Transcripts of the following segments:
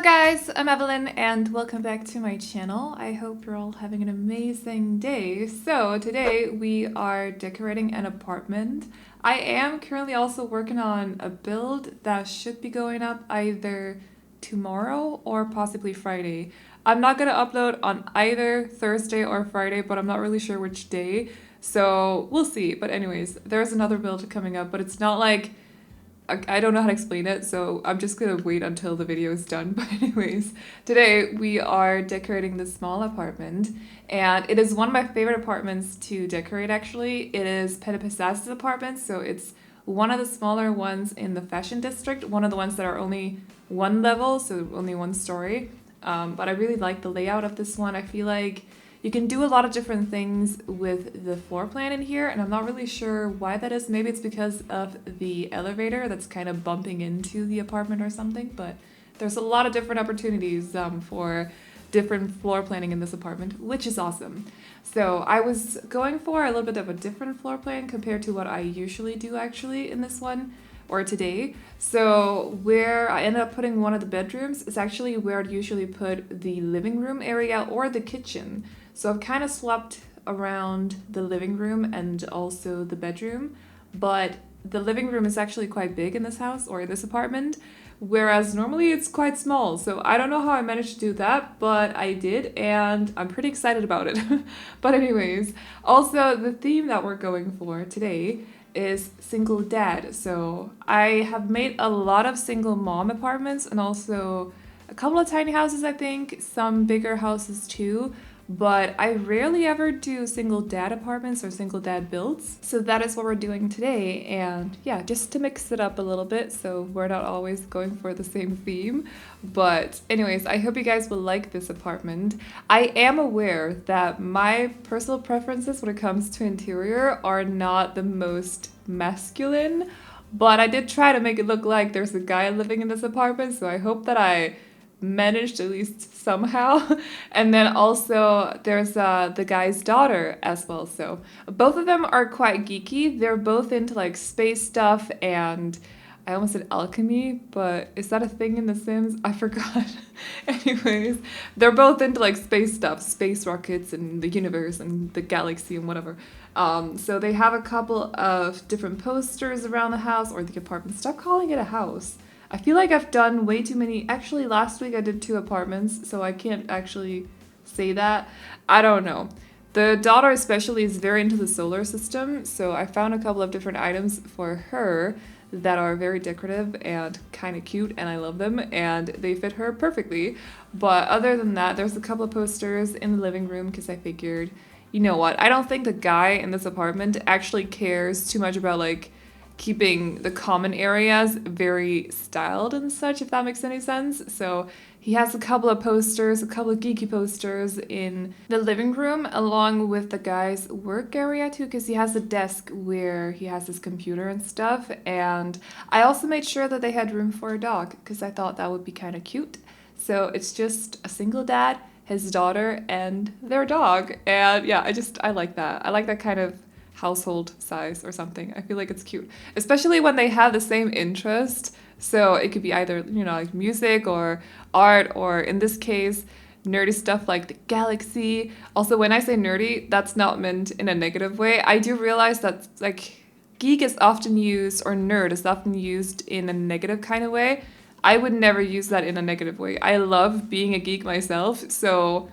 guys, I'm Aveline and welcome back to my channel. I hope you're all having an amazing day. So today we are decorating an apartment. I am currently also working on a build that should be going up either tomorrow or possibly Friday. I'm not going to upload on either Thursday or Friday, but I'm not really sure which day. So we'll see. But anyways, there's another build coming up, but it's not like I don't know how to explain it, so I'm just gonna wait until the video is done. But anyways, today we are decorating this small apartment, and it is one of my favorite apartments to decorate actually. It is Penapasas's apartment, so it's one of the smaller ones in the fashion district, one of the ones that are only one level, so only one story. But I really like the layout of this one. I feel like you can do a lot of different things with the floor plan in here, and I'm not really sure why that is. Maybe it's because of the elevator that's kind of bumping into the apartment or something, but there's a lot of different opportunities for different floor planning in this apartment, which is awesome. So I was going for a little bit of a different floor plan compared to what I usually do actually in this one, or today. So where I ended up putting one of the bedrooms is actually where I'd usually put the living room area or the kitchen. So I've kind of swapped around the living room and also the bedroom, but the living room is actually quite big in this house or in this apartment, whereas normally it's quite small. So I don't know how I managed to do that, but I did, and I'm pretty excited about it. But anyways, also the theme that we're going for today is single dad. So I have made a lot of single mom apartments and also a couple of tiny houses, I think, some bigger houses too. But I rarely ever do single dad apartments or single dad builds. So that is what we're doing today. And yeah, just to mix it up a little bit so we're not always going for the same theme. But anyways, I hope you guys will like this apartment. I am aware that my personal preferences when it comes to interior are not the most masculine, but I did try to make it look like there's a guy living in this apartment. So I hope that I managed at least somehow. And then also there's the guy's daughter as well. So both of them are quite geeky. They're both into like space stuff, and I almost said alchemy, but is that a thing in The Sims? I forgot. Anyways, they're both into like space stuff, space rockets and the universe and the galaxy and whatever. So they have a couple of different posters around the house or the apartment. Stop calling it a house. I feel like I've done way too many. Actually, last week I did 2 apartments, so I can't actually say that. I don't know. The daughter especially is very into the solar system, so I found a couple of different items for her that are very decorative and kind of cute, and I love them, and they fit her perfectly. But other than that, there's a couple of posters in the living room because I figured, you know what, I don't think the guy in this apartment actually cares too much about like keeping the common areas very styled and such, if that makes any sense. So he has a couple of posters, a couple of geeky posters in the living room along with the guy's work area too, because he has a desk where he has his computer and stuff. And I also made sure that they had room for a dog because I thought that would be kind of cute. So it's just a single dad, his daughter, and their dog. And yeah, I like that. I like that kind of household size or something. I feel like it's cute, especially when they have the same interest. So it could be either, you know, like music or art, or in this case, nerdy stuff like the galaxy. Also, when I say nerdy, that's not meant in a negative way. I do realize that like geek is often used, or nerd is often used in a negative kind of way. I would never use that in a negative way. I love being a geek myself, so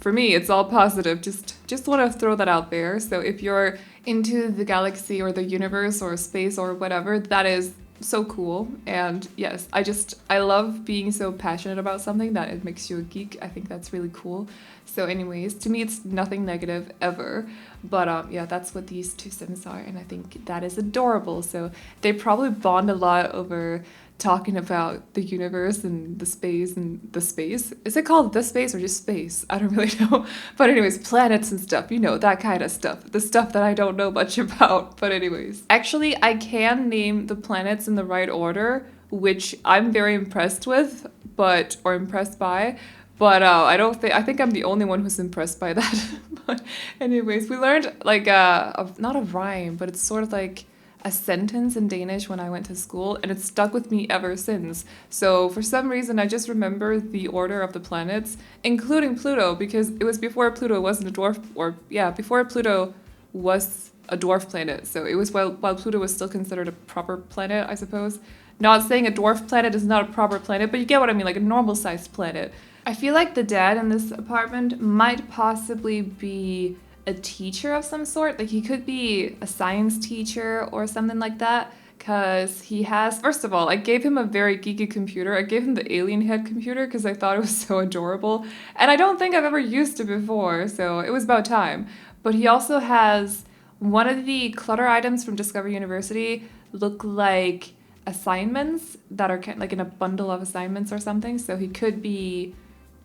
for me, it's all positive. Just want to throw that out there. So if you're into the galaxy or the universe or space or whatever, that is so cool. And yes, I love being so passionate about something that it makes you a geek. I think that's really cool. So anyways, to me, it's nothing negative ever. But yeah, that's what these 2 Sims are. And I think that is adorable. So they probably bond a lot over talking about the universe and the space and the space. Is it called the space or just space? I don't really know. But anyways, planets and stuff, you know, that kind of stuff. The stuff that I don't know much about. But anyways, actually, I can name the planets in the right order, which I'm very impressed with, or impressed by. But I think I'm the only one who's impressed by that. But anyways, we learned like not a rhyme, but it's sort of like a sentence in Danish when I went to school, and it's stuck with me ever since. So for some reason, I just remember the order of the planets, including Pluto, because it was before Pluto wasn't a dwarf, or yeah, before Pluto was a dwarf planet. So it was while Pluto was still considered a proper planet, I suppose. Not saying a dwarf planet is not a proper planet, but you get what I mean, like a normal-sized planet. I feel like the dad in this apartment might possibly be a teacher of some sort. Like he could be a science teacher or something like that. Because he has, first of all, I gave him a very geeky computer. I gave him the alien head computer because I thought it was so adorable. And I don't think I've ever used it before, so it was about time. But he also has one of the clutter items from Discover University look like assignments that are like in a bundle of assignments or something. So he could be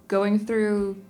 going through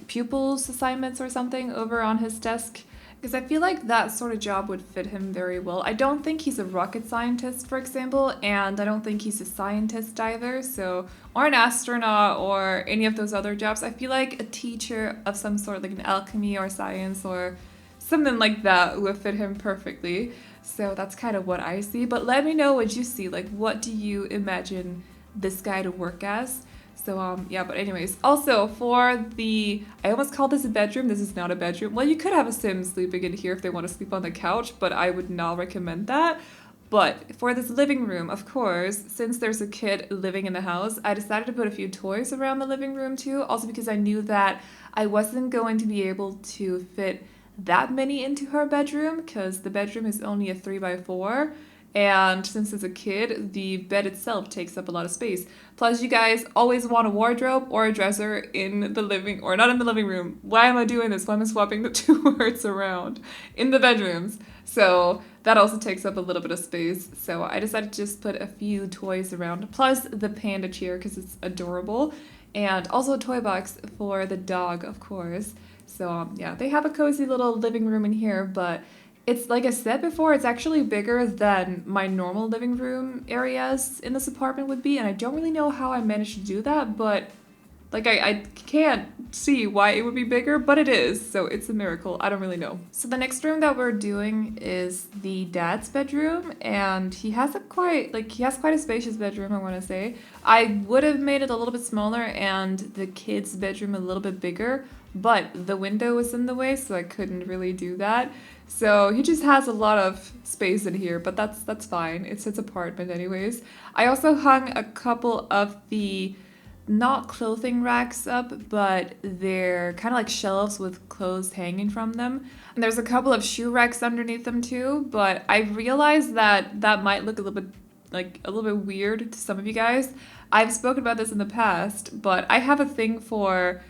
pupils' assignments or something over on his desk. Because I feel like that sort of job would fit him very well. I don't think he's a rocket scientist, for example, and I don't think he's a scientist either, so, or an astronaut or any of those other jobs. I feel like a teacher of some sort, like an alchemy or science or something like that would fit him perfectly. So that's kind of what I see. But let me know what you see. Like, what do you imagine this guy to work as? So, yeah, but anyways, also for the, I almost called this a bedroom. This is not a bedroom. Well, you could have a sim sleeping in here if they want to sleep on the couch, but I would not recommend that. But for this living room, of course, since there's a kid living in the house, I decided to put a few toys around the living room too. Also because I knew that I wasn't going to be able to fit that many into her bedroom because the bedroom is only a 3x4. And since it's a kid, the bed itself takes up a lot of space. Plus, you guys always want a wardrobe or a dresser in the living, or not in the living room. Why am I doing this? Why am I swapping the two words around? In the bedrooms. So that also takes up a little bit of space. So I decided to just put a few toys around, plus the panda chair because it's adorable. And also a toy box for the dog, of course. So yeah, they have a cozy little living room in here, but it's, like I said before, it's actually bigger than my normal living room areas in this apartment would be, and I don't really know how I managed to do that, but like I can't see why it would be bigger, but it is, so it's a miracle. I don't really know. So the next room that we're doing is the dad's bedroom, and he has quite a spacious bedroom, I want to say. I would have made it a little bit smaller and the kid's bedroom a little bit bigger, but the window was in the way, so I couldn't really do that. So he just has a lot of space in here, but that's fine. It's his apartment anyways. I also hung a couple of the, not clothing racks up, but they're kind of like shelves with clothes hanging from them. And there's a couple of shoe racks underneath them too, but I realized that that might look a little bit weird to some of you guys. I've spoken about this in the past, but I have a thing for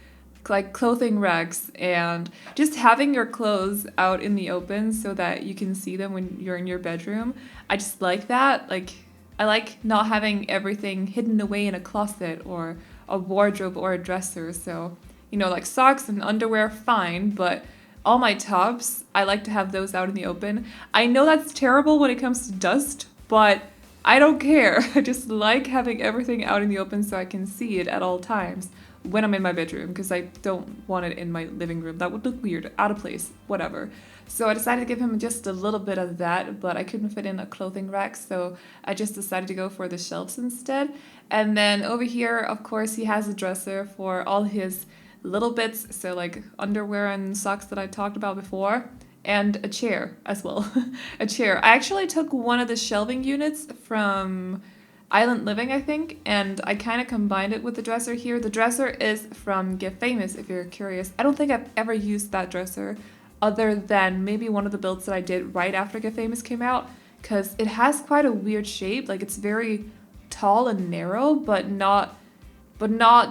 like clothing racks and just having your clothes out in the open so that you can see them when you're in your bedroom. I just like that. Like, I like not having everything hidden away in a closet or a wardrobe or a dresser. So, you know, like socks and underwear, fine, but all my tops, I like to have those out in the open. I know that's terrible when it comes to dust, but I don't care. I just like having everything out in the open so I can see it at all times when I'm in my bedroom, because I don't want it in my living room. That would look weird, out of place, whatever. So I decided to give him just a little bit of that, but I couldn't fit in a clothing rack, so I just decided to go for the shelves instead. And then over here, of course, he has a dresser for all his little bits, so like underwear and socks that I talked about before, and a chair as well. A chair. I actually took one of the shelving units from Island Living, I think, and I kind of combined it with the dresser here. The dresser is from Get Famous, if you're curious. I don't think I've ever used that dresser other than maybe one of the builds that I did right after Get Famous came out, because it has quite a weird shape. Like, it's very tall and narrow, but not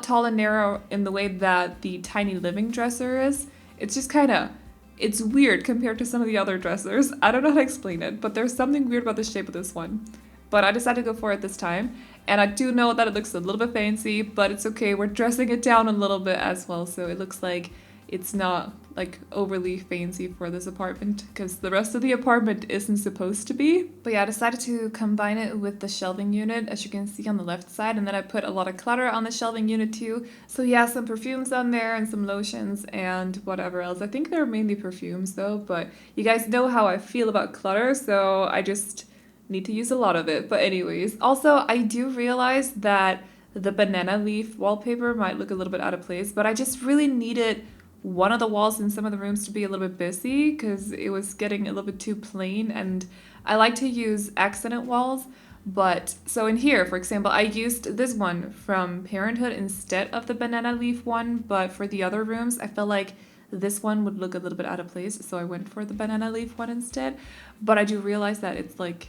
tall and narrow in the way that the Tiny Living dresser is. It's just kind of, it's weird compared to some of the other dressers. I don't know how to explain it, but there's something weird about the shape of this one. But I decided to go for it this time. And I do know that it looks a little bit fancy, but it's okay. We're dressing it down a little bit as well, so it looks like it's not like overly fancy for this apartment, because the rest of the apartment isn't supposed to be. But yeah, I decided to combine it with the shelving unit, as you can see on the left side, and then I put a lot of clutter on the shelving unit too. So yeah, some perfumes on there and some lotions and whatever else. I think they're mainly perfumes though, but you guys know how I feel about clutter, so I just need to use a lot of it. But anyways, also I do realize that the banana leaf wallpaper might look a little bit out of place, but I just really needed one of the walls in some of the rooms to be a little bit busy because it was getting a little bit too plain, and I like to use accented walls. But so in here, for example, I used this one from Parenthood instead of the banana leaf one, but for the other rooms, I felt like this one would look a little bit out of place, so I went for the banana leaf one instead. But I do realize that it's like,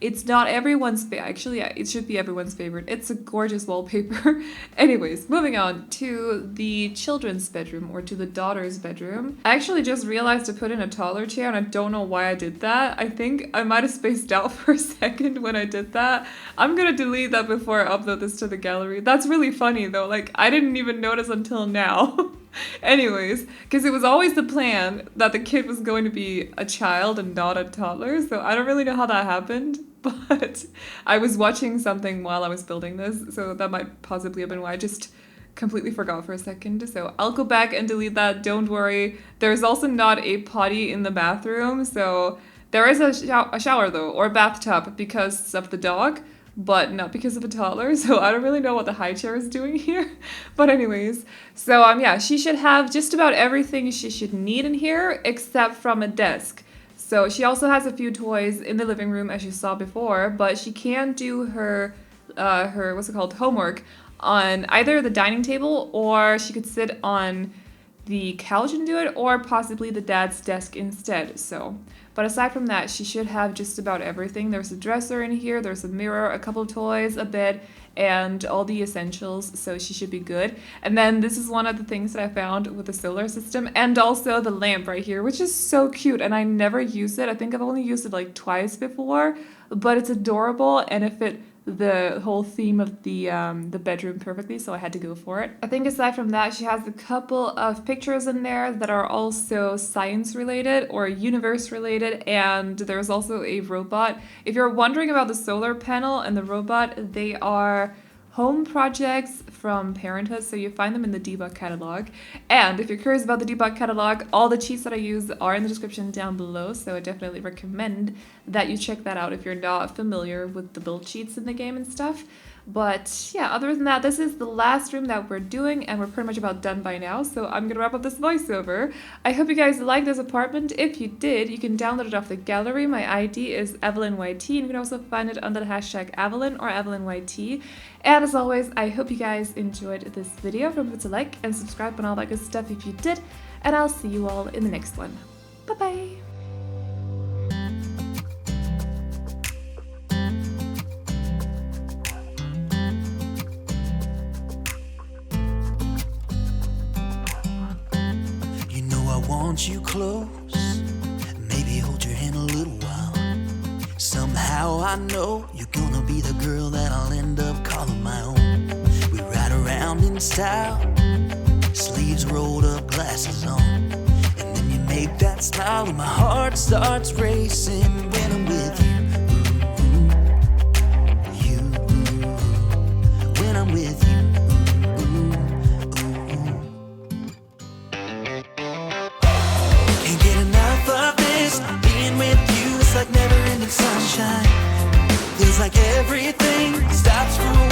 it's not everyone's actually, yeah, it should be everyone's favorite. It's a gorgeous wallpaper. Anyways, moving on to the children's bedroom, or to the daughter's bedroom. I actually just realized to put in a taller chair, and I don't know why I did that. I think I might have spaced out for a second when I did that. I'm gonna delete that before I upload this to the gallery. That's really funny though, like I didn't even notice until now. Anyways, because it was always the plan that the kid was going to be a child and not a toddler, so I don't really know how that happened, but I was watching something while I was building this, so that might possibly have been why I just completely forgot for a second. So I'll go back and delete that, don't worry. There's also not a potty in the bathroom, so there is a shower though, or bathtub, because of the dog, but not because of a toddler, so I don't really know what the high chair is doing here. But anyways, so yeah, she should have just about everything she should need in here, except from a desk. So she also has a few toys in the living room, as you saw before, but she can do her what's it called, homework on either the dining table, or she could sit on the couch and do it, or possibly the dad's desk instead. So, but aside from that, she should have just about everything. There's a dresser in here, there's a mirror, a couple of toys, a bed, and all the essentials, so she should be good. And then this is one of the things that I found with the solar system, and also the lamp right here, which is so cute, and I never use it. I think I've only used it like twice before, but it's adorable, and it fit the whole theme of the bedroom perfectly, so I had to go for it. I think aside from that, she has a couple of pictures in there that are also science related or universe related, and there's also a robot. If you're wondering about the solar panel and the robot, they are home projects from Parenthood, so you find them in the debug catalog. And if you're curious about the debug catalog, all the cheats that I use are in the description down below, so I definitely recommend that you check that out if you're not familiar with the build cheats in the game and stuff. But yeah, other than that, this is the last room that we're doing, and we're pretty much about done by now, so I'm gonna wrap up this voiceover. I hope you guys liked this apartment. If you did, you can download it off the gallery. My ID is AvelineYT, and you can also find it under the hashtag Aveline or AvelineYT. And as always, I hope you guys enjoyed this video. Don't forget to like and subscribe and all that good stuff if you did, and I'll see you all in the next one. Bye-bye! Want you close, maybe hold your hand a little while. Somehow I know you're gonna be the girl that I'll end up calling my own. We ride around in style, sleeves rolled up, glasses on, and then you make that smile and my heart starts racing when I'm with you. When I'm with you. Like never-ending sunshine, feels like everything stops for a